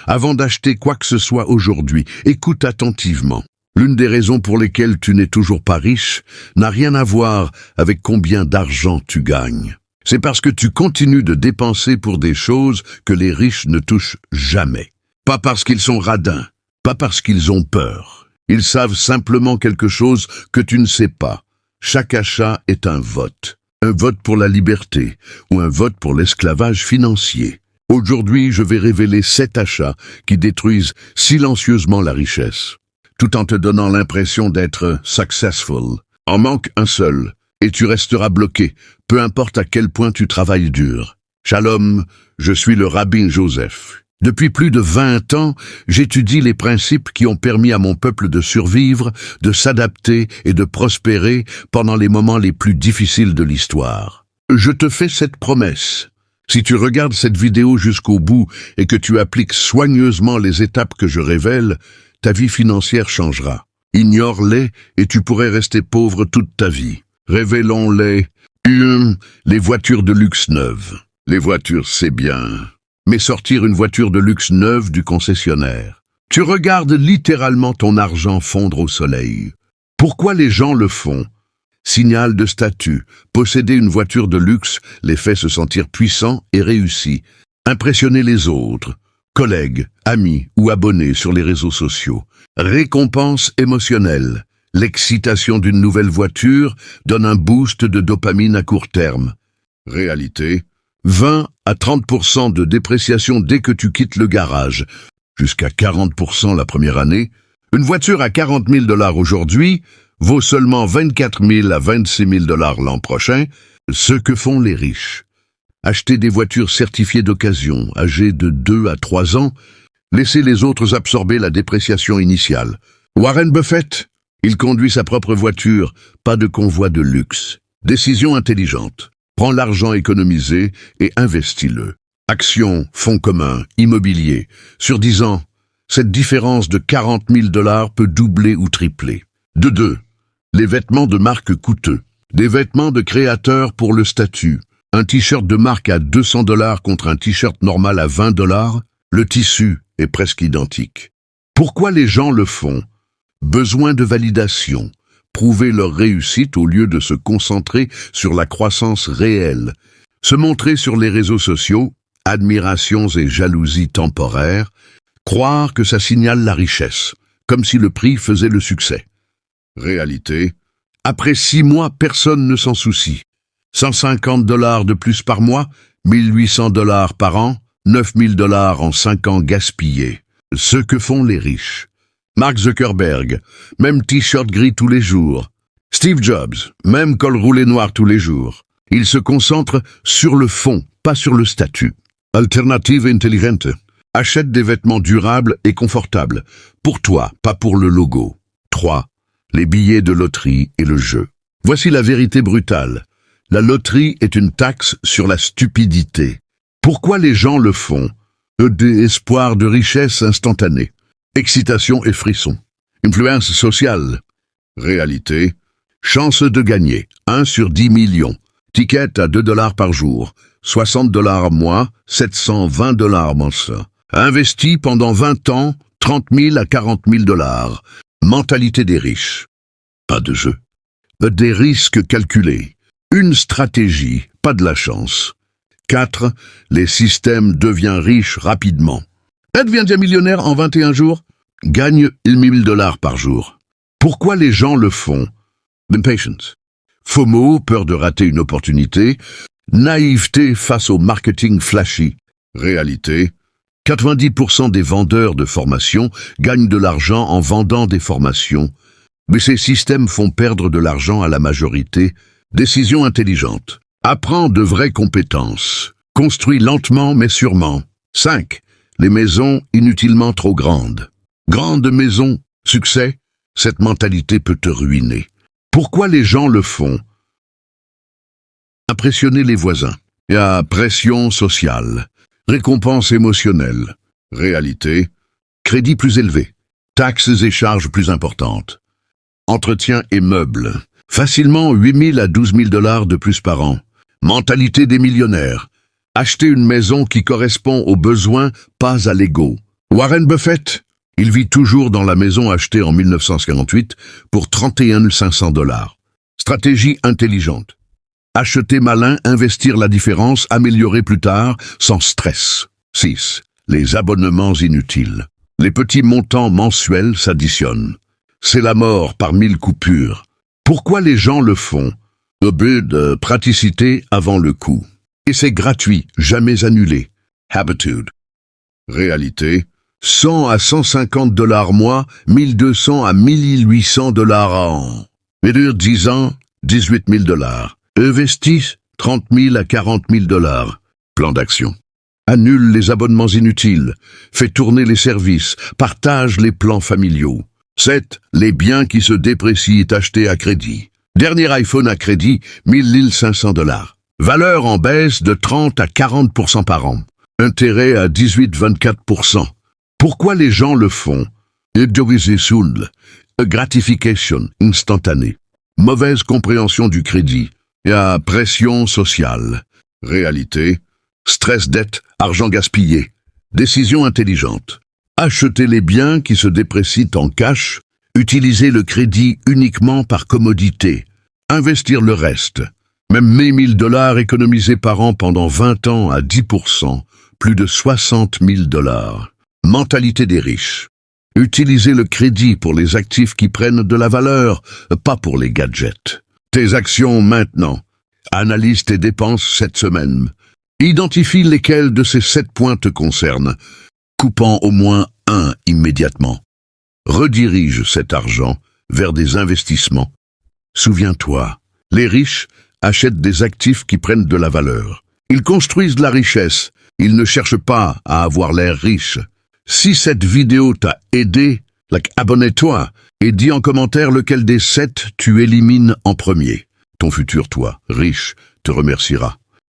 Avant d'acheter quoi que ce soit aujourd'hui, écoute attentivement. L'une des raisons pour lesquelles tu n'es toujours pas riche n'a rien à voir avec combien d'argent tu gagnes. C'est parce que tu continues de dépenser pour des choses que les riches ne touchent jamais. Pas parce qu'ils sont radins, pas parce qu'ils ont peur. Ils savent simplement quelque chose que tu ne sais pas. Chaque achat est un vote. Un vote pour la liberté ou un vote pour l'esclavage financier. Aujourd'hui, je vais révéler 7 achats qui détruisent silencieusement la richesse, tout en te donnant l'impression d'être successful. En manque un seul, et tu resteras bloqué, peu importe à quel point tu travailles dur. Shalom, je suis le rabbin Joseph. Depuis plus de 20 ans, j'étudie les principes qui ont permis à mon peuple de survivre, de s'adapter et de prospérer pendant les moments les plus difficiles de l'histoire. Je te fais cette promesse. Si tu regardes cette vidéo jusqu'au bout et que tu appliques soigneusement les étapes que je révèle, ta vie financière changera. Ignore-les et tu pourrais rester pauvre toute ta vie. Révélons-les. Les voitures de luxe neuves. Les voitures, c'est bien. Mais sortir une voiture de luxe neuve du concessionnaire. Tu regardes littéralement ton argent fondre au soleil. Pourquoi les gens le font ? Signal de statut. Posséder une voiture de luxe les fait se sentir puissants et réussis. Impressionner les autres, collègues, amis ou abonnés sur les réseaux sociaux. Récompense émotionnelle. L'excitation d'une nouvelle voiture donne un boost de dopamine à court terme. Réalité, 20 à 30% de dépréciation dès que tu quittes le garage, jusqu'à 40% la première année. Une voiture à 40 000 $ aujourd'hui vaut seulement 24 000 à 26 000 $ l'an prochain, ce que font les riches. Acheter des voitures certifiées d'occasion, âgées de 2 à 3 ans, laisser les autres absorber la dépréciation initiale. Warren Buffett, il conduit sa propre voiture, pas de convoi de luxe. Décision intelligente. Prends l'argent économisé et investis-le. Actions, fonds communs, immobilier. Sur 10 ans, cette différence de 40 000 $ peut doubler ou tripler. De 2. Les vêtements de marque coûteux. Des vêtements de créateurs pour le statut. Un t-shirt de marque à 200 $ contre un t-shirt normal à 20 $, le tissu est presque identique. Pourquoi les gens le font ? Besoin de validation. Prouver leur réussite au lieu de se concentrer sur la croissance réelle. Se montrer sur les réseaux sociaux, admirations et jalousies temporaires. Croire que ça signale la richesse, comme si le prix faisait le succès. Réalité, après 6 mois, personne ne s'en soucie. 150 $ de plus par mois, 1800 $ par an, 9000 $ en 5 ans gaspillés. Ce que font les riches. Mark Zuckerberg, même t-shirt gris tous les jours. Steve Jobs, même col roulé noir tous les jours. Il se concentre sur le fond, pas sur le statut. Alternative intelligente. Achète des vêtements durables et confortables. Pour toi, pas pour le logo. 3. Les billets de loterie et le jeu. Voici la vérité brutale. La loterie est une taxe sur la stupidité. Pourquoi les gens le font ? Des espoirs de richesse instantanée. Excitation et frisson. Influence sociale. Réalité. Chance de gagner. 1 sur 10 millions. Ticket à 2 $ par jour. 60 $ mois. 720 $ mensuel. Investi pendant 20 ans. 30 000 à 40 000 $. Mentalité des riches. Pas de jeu. Des risques calculés. Une stratégie, pas de la chance. 4. Les systèmes deviennent riches rapidement. Devient millionnaire en 21 jours. Gagne 1000 $ par jour. Pourquoi les gens le font? Impatience. FOMO, peur de rater une opportunité. Naïveté face au marketing flashy. Réalité. 90% des vendeurs de formations gagnent de l'argent en vendant des formations. Mais ces systèmes font perdre de l'argent à la majorité. Décision intelligente. Apprends de vraies compétences. Construis lentement mais sûrement. 5. Les maisons inutilement trop grandes. Grande maison, succès, cette mentalité peut te ruiner. Pourquoi les gens le font? Impressionner les voisins. Il y a pression sociale. Récompense émotionnelle. Réalité. Crédit plus élevé. Taxes et charges plus importantes. Entretien et meubles. Facilement 8 000 à 12 000 $ de plus par an. Mentalité des millionnaires. Acheter une maison qui correspond aux besoins, pas à l'ego. Warren Buffett, il vit toujours dans la maison achetée en 1958 pour 31 500 $. Stratégie intelligente. Acheter malin, investir la différence, améliorer plus tard, sans stress. 6. Les abonnements inutiles. Les petits montants mensuels s'additionnent. C'est la mort par 1000 coupures. Pourquoi les gens le font? Au but de praticité avant le coût. Et c'est gratuit, jamais annulé. Habitude. Réalité. 100 à 150 $ mois, 1200 à 1800 $ an. Médure 10 ans, 18 000 $. Investisse 30 000 à 40 000 $. Plan d'action. Annule les abonnements inutiles. Fais tourner les services. Partage les plans familiaux. 7. Les biens qui se déprécient achetés à crédit. Dernier iPhone à crédit, 1500 $. Valeur en baisse de 30 à 40% par an. Intérêt à 18-24%. Pourquoi les gens le font? Gratification instantanée. Mauvaise compréhension du crédit. Et à pression sociale. Réalité. Stress, dette, argent gaspillé. Décision intelligente. Acheter les biens qui se déprécient en cash. Utiliser le crédit uniquement par commodité. Investir le reste. Même 1000 $ économisés par an pendant 20 ans à 10%. Plus de 60 000 $. Mentalité des riches. Utiliser le crédit pour les actifs qui prennent de la valeur, pas pour les gadgets. Tes actions maintenant. Analyse tes dépenses cette semaine. Identifie lesquels de ces 7 points te concernent, coupant au moins un immédiatement. Redirige cet argent vers des investissements. Souviens-toi, les riches achètent des actifs qui prennent de la valeur. Ils construisent de la richesse. Ils ne cherchent pas à avoir l'air riche. Si cette vidéo t'a aidé, abonne-toi et dis en commentaire lequel des 7 tu élimines en premier. Ton futur toi, riche, te remerciera.